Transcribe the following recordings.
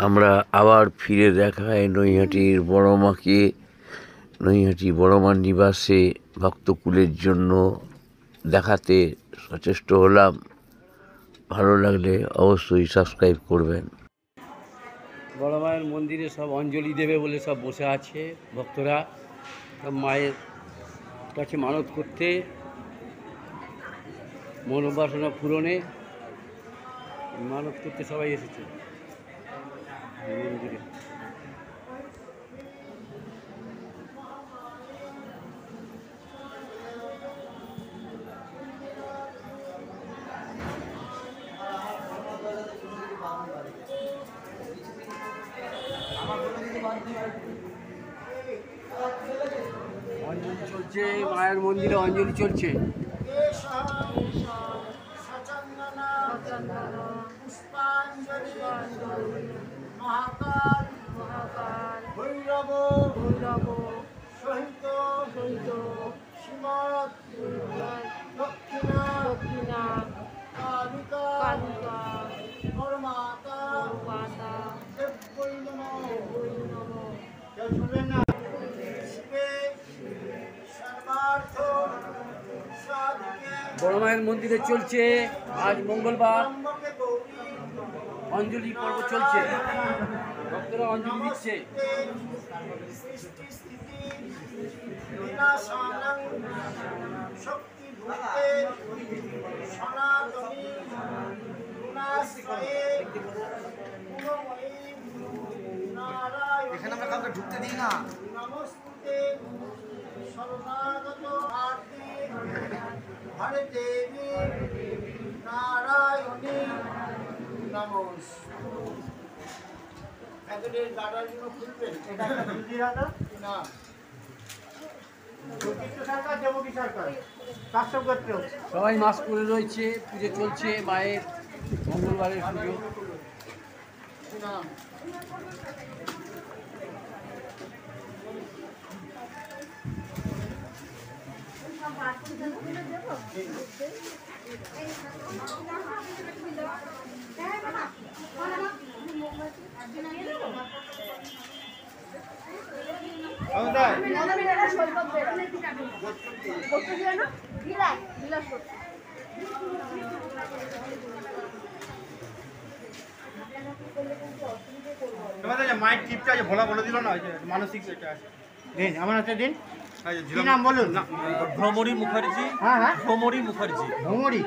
আমরা আবার ফিরে দেখা হয় নৈহাটির বড় মাকে। নৈহাটি বড় মার নিবাসে ভক্তকুলের জন্য দেখাতে সচেষ্ট হলাম। ভালো লাগলে অবশ্যই সাবস্ক্রাইব করবেন। বড় মায়ের মন্দিরে সব অঞ্জলি দেবে বলে সব বসে আছে ভক্তরা, সব মায়ের কাছে মানত করতে, মনোবাসনা পূরণে মানত করতে সবাই এসেছে মন্দিরে। অঞ্জলি চলছে, মায়ের মন্দিরে অঞ্জলি চলছে। মহাকাল ভৈরব সহিত শ্রীমৎ দক্ষিণা কালিকা পরমাতা দেবৈ নমঃ। কেউ শুনবেন না? বড় মায়ের মন্দিরে চলছে আজ মঙ্গলবার, অঞ্জলি পর্ব চলছে, ভক্তরা অঞ্জলি দিচ্ছে। এখানে আমরা কাউকে ঢুকতে দিই না। শরণাগত হরে দেবী নারায়ণী নমস্তে। প্যাকেটের গাড়াগুলো খুলবেন। এটা একটা ঝুঁকি রাখা না, সরকার দেবকী সরকার শাসক গোত্র সবাই মাস্ক পরে রয়েছে, পুজো চলছে মায়ের, মঙ্গলবারের পুজো। মায়ের টিপটা যে ভোলা বলে দিল না, মানসিক এটা আছে। দিন আমার হাতে দিন। কি নাম বলুন? ভ্রমরী মুখার্জি। হ্যাঁ হ্যাঁ, ভ্রমরী মুখার্জি। ভ্রমরী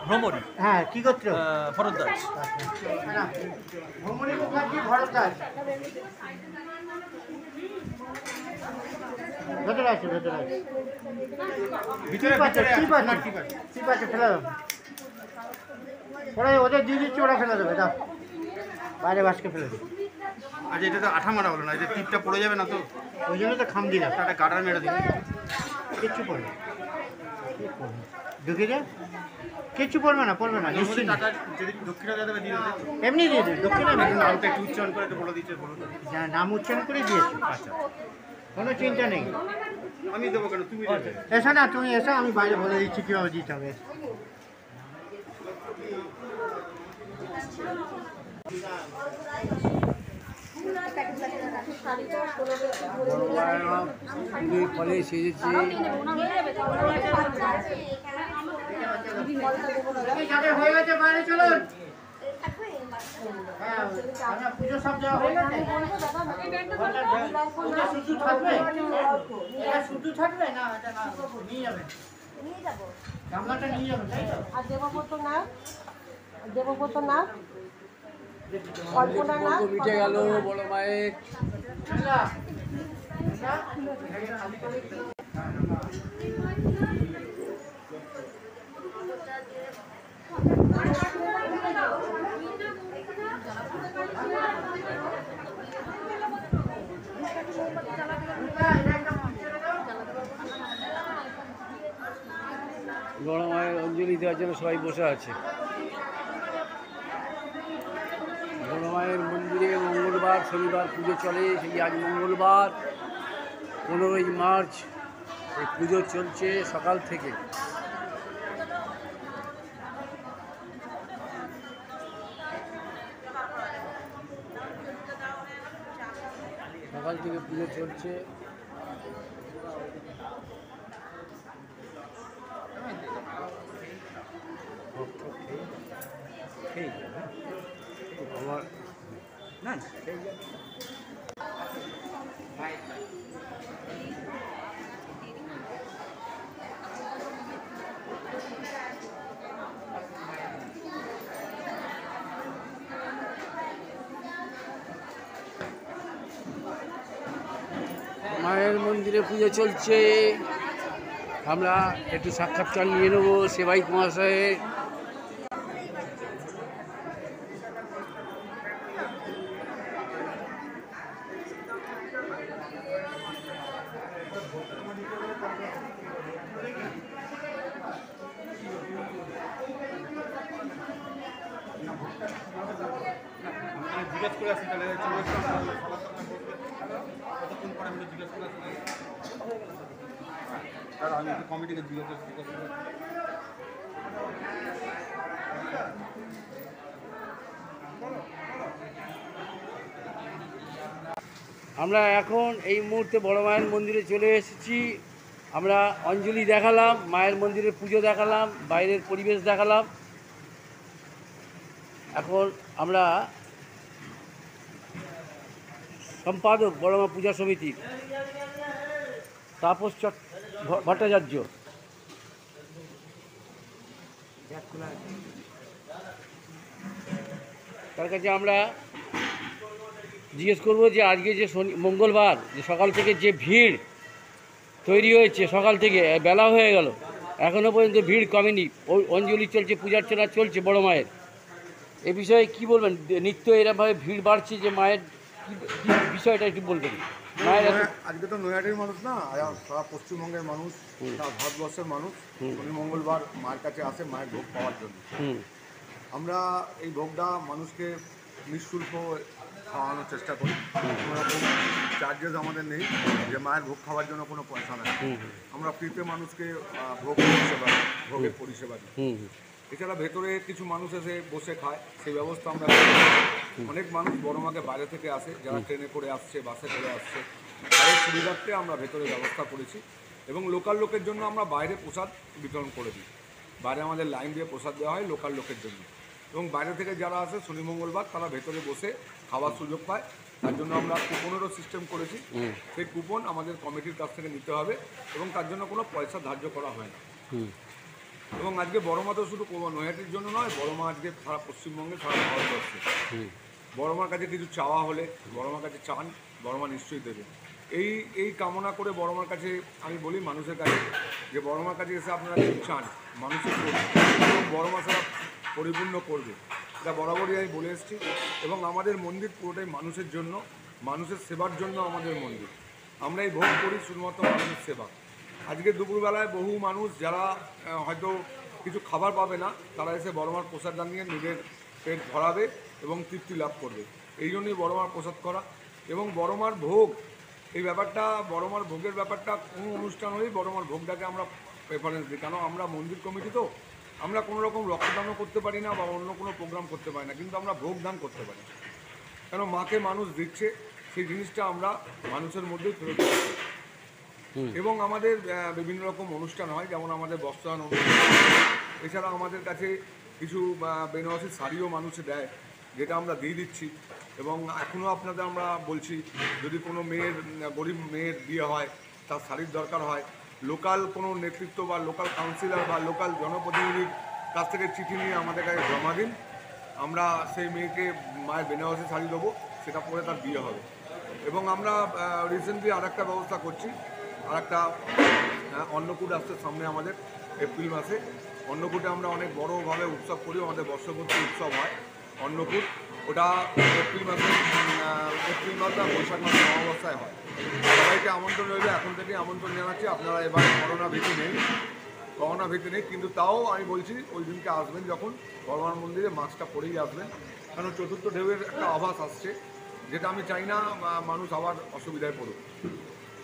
ভ্রমরী। হ্যাঁ, কি গোত্র? ভরদ্বাজ। ভ্রমরী মুখার্জি ভরদ্বাজ। ভেতরে আছে ভিতরে ঠিক আছে ফেলে দেবো। ওরা ওদের দিয়ে দিচ্ছি, ওরা ফেলে দেবে। দাও বাইরে বাসকে ফেলে দেবে। আচ্ছা, এটা তো আঠা মারা হলো না, এটা টিপটা পড়ে যাবে না তো? ওই জন্য তো খাম দিলাম। একটা গাটার মেরে দিন। কিচ্ছু পড়বে ঢুকে যা, কিচ্ছু পড়বে না নিশ্চিত। যদি দক্ষিণা দেবে দিয়ে দেবে, এমনি দিয়ে দেবে। দক্ষিণে নামটা একটু উচ্চারণ করে বলে দিচ্ছে, বলুন। নাম উচ্চারণ করে দিয়েছি। আচ্ছা, কোনো চিন্তা নেই। আমি দেবো কেন, তুমি দেবে। এসো না, তুমি এসো, আমি বাইরে বলে দিচ্ছি কীভাবে দিতে হবে। ফলে সেজেছি, হয়ে গেছে, বাইরে চলুন। পুজো সব দেওয়া হয়ে গেছে। শুধু থাকবে না, নিয়ে যাবে, গামলাটা নিয়ে যাবে, তাই তো? আর দেবব্রত না কল্পনা না মিটে গেল বড় মায়ের। বড় মায়ের অঞ্জলি দেওয়ার জন্য সবাই বসে আছে। বড় মায়ের মন্দিরে মঙ্গলবার শনিবার পুজো চলে। সেই আজ মঙ্গলবার 15ই মার্চ এই পুজো চলছে সকাল থেকে। সকাল থেকে পুজো চলছে। মায়ের মন্দিরে পুজো চলছে। আমরা একটু সাক্ষাৎকার নিয়ে নেবো সেবাইক মহাশয়ের। আমি জিজ্ঞেস করে আসি তাহলে কতক্ষণ পরে আমি জিজ্ঞেস করে আসি আর আমি একটু কমিটিকে জিজ্ঞেস করে আমরা এখন এই মুহূর্তে বড় মায়ের মন্দিরে চলে এসেছি। আমরা অঞ্জলি দেখালাম, মায়ের মন্দিরে পুজো দেখালাম, বাইরের পরিবেশ দেখালাম। এখন আমরা সম্পাদক বড় মা পূজা সমিতির তাপস ভট্টাচার্য, তার কাছে আমরা জিজ্ঞেস করবো যে আজকে যে মঙ্গলবার যে সকাল থেকে যে ভিড় তৈরি হয়েছে, সকাল থেকে বেলা হয়ে গেল এখনও পর্যন্ত ভিড় কমেনি। ওই অঞ্জলি চলছে, পূজার্চনা চলছে বড় মায়ের। এ বিষয়ে কি বলবেন? নিত্য এরকমভাবে ভিড় বাড়ছে যে মায়ের কি বিষয়টা একটু বলবেন। মায়ের আজকে তো নৈহাটির মানুষ না, সারা পশ্চিমবঙ্গের মানুষ, সারা ভারতবর্ষের মানুষ শনি মঙ্গলবার মায়ের কাছে আসে মায়ের ভোগ পাওয়ার জন্য। আমরা এই ভোগটা মানুষকে নিঃশুল্ক খাওয়ানোর চেষ্টা করি। কোনো রকম চার্জেস আমাদের নেই যে মায়ের ভোগ খাওয়ার জন্য কোনো পয়সা নেই। আমরা ফ্রিতে মানুষকে ভোগ পরিষেবা ভোগের পরিষেবা দিই। এছাড়া ভেতরে কিছু মানুষ এসে বসে খায়, সেই ব্যবস্থা আমরা অনেক মানুষ বড় মাকে বাইরে থেকে আসে, যারা ট্রেনে করে আসছে, বাসে করে আসছে, তাদের সুবিধার্থে আমরা ভেতরে ব্যবস্থা করেছি। এবং লোকাল লোকের জন্য আমরা বাইরে প্রসাদ বিতরণ করে দিই। বাইরে আমাদের লাইন দিয়ে প্রসাদ দেওয়া হয় লোকাল লোকের জন্য। এবং বাইরে থেকে যারা আসে শনি মঙ্গলবার তারা ভেতরে বসে খাওয়ার সুযোগ পায়। তার জন্য আমরা কুপনেরও সিস্টেম করেছি। সেই কুপন আমাদের কমিটির কাছ থেকে নিতে হবে এবং তার জন্য কোনো পয়সা ধার্য করা হয় না। এবং আজকে বড় মা তো শুধু নৈহাটির জন্য নয়, বড় মা আজকে সারা পশ্চিমবঙ্গে, সারা ভারতবর্ষে বড় মার কাছে কিছু চাওয়া হলে বড় মার কাছে চান, বড় মা নিশ্চয়ই দেবে। এই কামনা করে বড় মার কাছে আমি বলি মানুষের কাছে যে বড় মার কাছে এসে আপনারা কিছু চান, মানুষের করবে এবং বড় মা সেটা পরিপূর্ণ করবে। এটা বরাবরই আমি বলে এসেছি। এবং আমাদের মন্দির পুরোটাই মানুষের জন্য, মানুষের সেবার জন্য আমাদের মন্দির। আমরা এই ভোগ করি শুধুমাত্র মানুষের সেবা। আজকে দুপুরবেলায় বহু মানুষ যারা হয়তো কিছু খাবার পাবে না, তারা এসে বড় মার প্রসাদ নিয়ে নিজের পেট ভরাবে এবং তৃপ্তি লাভ করবে। এই জন্যই বড় মার প্রসাদ করা। এবং বড় মার ভোগ, এই ব্যাপারটা বড় মার ভোগের ব্যাপারটা কোনো অনুষ্ঠান হলেই বড় মার ভোগটাকে আমরা প্রেফারেন্স দিই। কেন আমরা মন্দির কমিটি তো, আমরা কোনো রকম রক্তদানও করতে পারি না বা অন্য কোনো প্রোগ্রাম করতে পারি না, কিন্তু আমরা ভোগ দান করতে পারি। কেন মাকে মানুষ দিচ্ছে, সেই জিনিসটা আমরা মানুষের মধ্যেই ফেরত দিচ্ছি। এবং আমাদের বিভিন্ন রকম অনুষ্ঠান হয়, যেমন আমাদের বস্ত্রায়ন অনুষ্ঠান। এছাড়া আমাদের কাছে কিছু বেনারসি শাড়িও মানুষ দেয়, যেটা আমরা দিয়ে দিচ্ছি। এবং এখনও আপনাদের আমরা বলছি, যদি কোনো মেয়ের, গরিব মেয়ের বিয়ে হয়, তার শাড়ির দরকার হয়, লোকাল কোনো নেতৃত্ব বা লোকাল কাউন্সিলর বা লোকাল জনপ্রতিনিধির কাছ থেকে চিঠি নিয়ে আমাদের কাছে জমা দিন। আমরা সেই মেয়েকে মায়ের বেনারসি শাড়ি দেবো, সেটা পরে তার বিয়ে হবে। এবং আমরা রিসেন্টলি আরেকটা ব্যবস্থা করছি, আরেকটা অন্নকূট আসছে সামনে আমাদের এপ্রিল মাসে। অন্নকূটে আমরা অনেক বড়োভাবে উৎসব করি, আমাদের বর্ষপূর্তি উৎসব হয় অন্নকূট। ওটা এপ্রিল মাস আর বৈশাখ মাসে অমাবস্যায় হয়। সবাইকে আমন্ত্রণ রইবে, এখন থেকে আমন্ত্রণ জানাচ্ছি। আপনারা এবার করোনা ভীতি নেই, কিন্তু তাও আমি বলছি ওই দিনকে আসবেন যখন বড় মার মন্দিরে মাস্কটা পরেই আসবেন। কারণ চতুর্থ ঢেউয়ের একটা আভাস আসছে, যেটা আমি চাই না মানুষ আবার অসুবিধায় পড়ুক।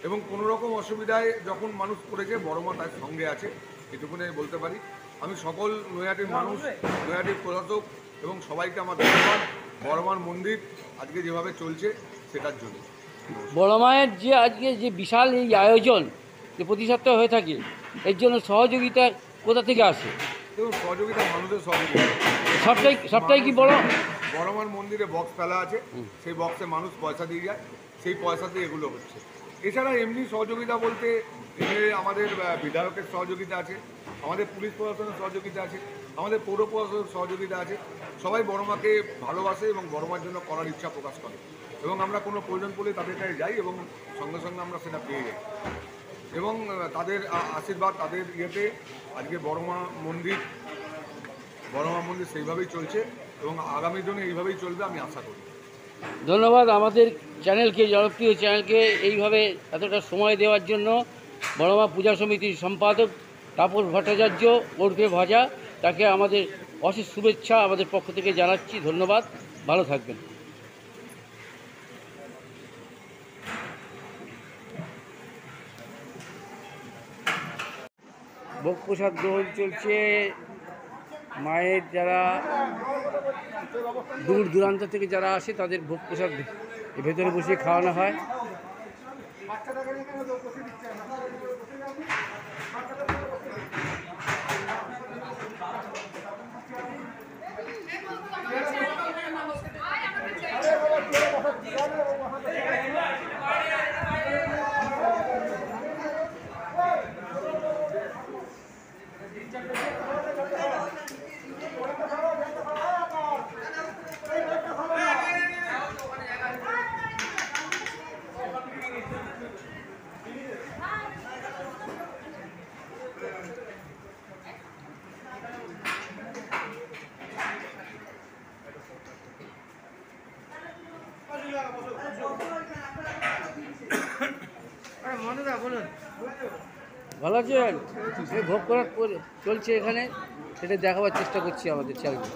এবং কোনো রকম অসুবিধায় যখন মানুষ পড়েছে, বড় মা তার সঙ্গে আছে, এটুকুনি আমি বলতে পারি। আমি সকল নৈহাটির মানুষ, নৈহাটির প্রশাসক এবং সবাইকে আমার ধন্যবাদ বড় মার মন্দির আজকে যেভাবে চলছে সেটার জন্য। বড় মায়ের যে আজকে যে বিশাল এই আয়োজন যে প্রতি সপ্তাহে হয়ে থাকে, এর জন্য সহযোগিতা কোথা থেকে আসে? দেখুন, সহযোগিতা মানুষের সহযোগিতা। সবটাই কি বড়? বড়মার মন্দিরে বক্স ফেলা আছে, সেই বক্সে মানুষ পয়সা দিয়ে যায়, সেই পয়সাতে এগুলো হচ্ছে। এছাড়া এমনি সহযোগিতা বলতে এখানে আমাদের বিধায়কের সহযোগিতা আছে, আমাদের পুলিশ প্রশাসনের সহযোগিতা আছে, আমাদের পৌর প্রশাসনের সহযোগিতা আছে। সবাই বড়মাকে ভালোবাসে এবং বড়মার জন্য করার ইচ্ছা প্রকাশ করে, এবং আমরা কোনো প্রয়োজন পড়লে তাদের কাছে যাই এবং সঙ্গে সঙ্গে আমরা সেটা পেয়ে যাই। এবং তাদের আশীর্বাদ, তাদের ইয়েতে আজকে বড়মা মন্দির সেইভাবেই চলছে এবং আগামী দিনে এইভাবেই চলবে আমি আশা করি। ধন্যবাদ আমাদের চ্যানেলকে, জনপ্রিয় চ্যানেলকে এইভাবে এতটা সময় দেওয়ার জন্য। বড়মা পূজা সমিতির সম্পাদক তাপস ভট্টাচার্য ওরফে ভজা, তাকে আমাদের অশেষ শুভেচ্ছা আমাদের পক্ষ থেকে জানাচ্ছি। ধন্যবাদ, ভালো থাকবেন। ভোগ প্রসাদ গ্রহণ চলছে। মায়ের যারা দূর দূরান্ত থেকে যারা আসে তাদের ভোগ প্রসাদ ভেতরে বসে খাওয়ানো হয়। ভালো আছেন? ভোগ করার চলছে এখানে, সেটা দেখাবার চেষ্টা করছি আমাদের চ্যানেলে।